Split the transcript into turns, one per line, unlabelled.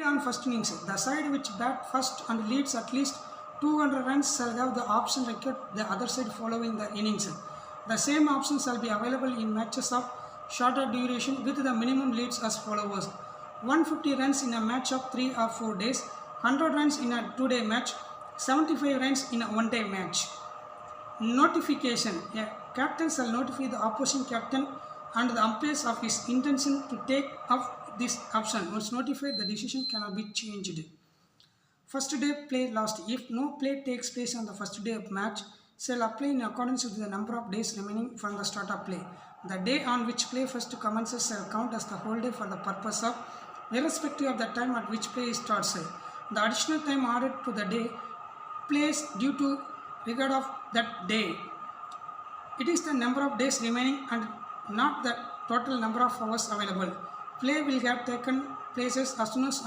on first innings. The side which bat first and leads at least 200 runs shall have the option required the other side following the innings. The same option shall be available in matches of shorter duration with the minimum leads as follows: 150 runs in a match of 3 or 4 days, 100 runs in a 2-day match, 75 runs in a 1-day match. Notification: a captain shall notify the opposing captain and the umpires of his intention to take up this option. Once notified, the decision cannot be changed. First day play last. If no play takes place on the first day of match, shall apply in accordance with the number of days remaining from the start of play. The day on which play first commences shall count as the whole day for the purpose of, irrespective of the time at which play starts. The additional time added to the day plays due to regard of that day. It is the number of days remaining and not the total number of hours available. Play will have taken places as soon as